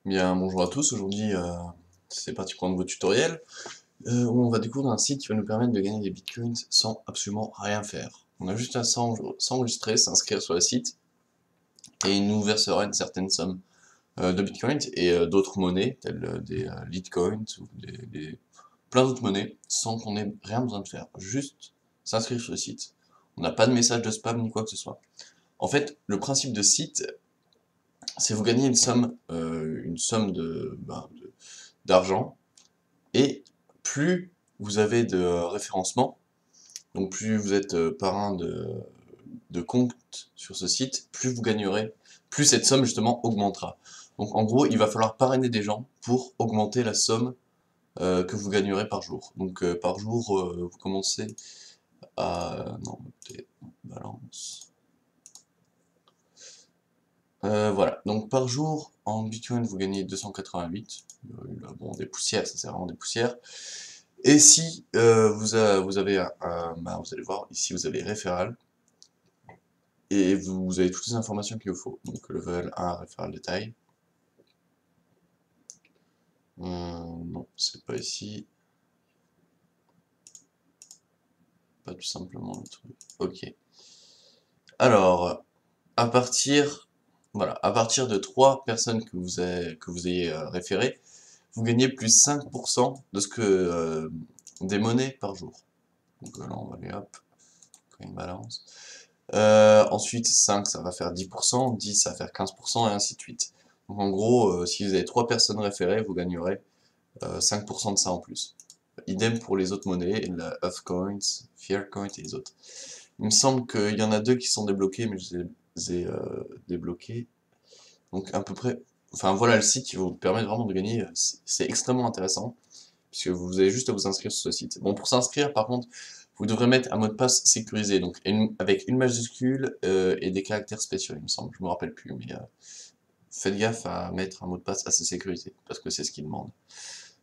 Bien, bonjour à tous, aujourd'hui c'est parti pour un nouveau tutoriel où on va découvrir un site qui va nous permettre de gagner des bitcoins sans absolument rien faire. On a juste à s'enregistrer, s'inscrire sur le site et il nous versera une certaine somme de bitcoins et d'autres monnaies telles des Litecoins ou plein d'autres monnaies sans qu'on ait rien besoin de faire, juste s'inscrire sur le site. On n'a pas de message de spam ni quoi que ce soit. En fait, le principe de site, c'est vous gagnez une somme d'argent, et plus vous avez de référencement, donc plus vous êtes parrain de compte sur ce site, plus vous gagnerez, plus cette somme justement augmentera. Donc en gros, il va falloir parrainer des gens pour augmenter la somme que vous gagnerez par jour. Donc par jour, vous commencez à... Non, balance. Voilà, donc par jour, en Bitcoin, vous gagnez 288. Bon, des poussières, ça c'est vraiment des poussières. Et si vous avez vous allez voir, ici vous avez référal, et vous avez toutes les informations qu'il vous faut. Donc level 1, référal détail. Non, c'est pas ici. Pas tout simplement le truc. Ok. Alors, à partir, voilà, à partir de 3 personnes que vous ayez référées, vous gagnez plus 5% de ce que des monnaies par jour. Donc là, on va aller hop, coin balance. Ensuite, 5, ça va faire 10%, 10, ça va faire 15%, et ainsi de suite. Donc en gros, si vous avez 3 personnes référées, vous gagnerez 5% de ça en plus. Idem pour les autres monnaies, la Huffcoins, Fearcoin et les autres. Il me semble qu'il y en a 2 qui sont débloqués, mais je les ai débloqués. Donc à peu près, enfin voilà le site qui vous permet vraiment de gagner, c'est extrêmement intéressant, puisque vous avez juste à vous inscrire sur ce site. Bon, pour s'inscrire, par contre, vous devrez mettre un mot de passe sécurisé, donc avec une majuscule et des caractères spéciaux, il me semble, je me rappelle plus, mais faites gaffe à mettre un mot de passe assez sécurisé, parce que c'est ce qu'il demande.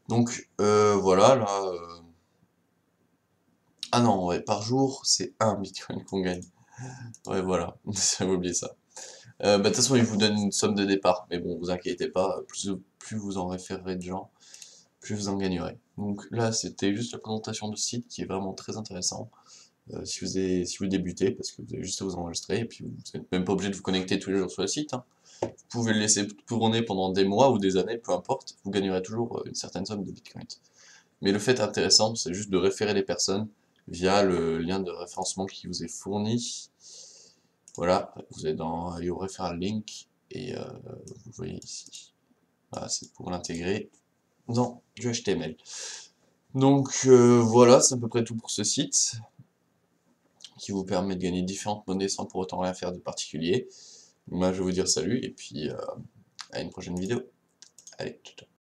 Donc voilà, là... Ah non, ouais, par jour, c'est un bitcoin qu'on gagne. Ouais, voilà, j'avais oublié ça. De toute façon, il vous donne une somme de départ, mais bon, vous inquiétez pas, plus vous en référerez de gens, plus vous en gagnerez. Donc là, c'était juste la présentation du site qui est vraiment très intéressant. Si vous débutez, parce que vous avez juste à vous enregistrer, et puis vous n'êtes même pas obligé de vous connecter tous les jours sur le site, hein. Vous pouvez le laisser tourner pendant des mois ou des années, peu importe, vous gagnerez toujours une certaine somme de bitcoins. Mais le fait intéressant, c'est juste de référer les personnes via le lien de référencement qui vous est fourni. Voilà, vous êtes dans au referral link, et vous voyez ici. Voilà, c'est pour l'intégrer dans du HTML. Donc voilà, c'est à peu près tout pour ce site, qui vous permet de gagner différentes monnaies sans pour autant rien faire de particulier. Moi, je vais vous dire salut, et puis à une prochaine vidéo. Allez, ciao, ciao.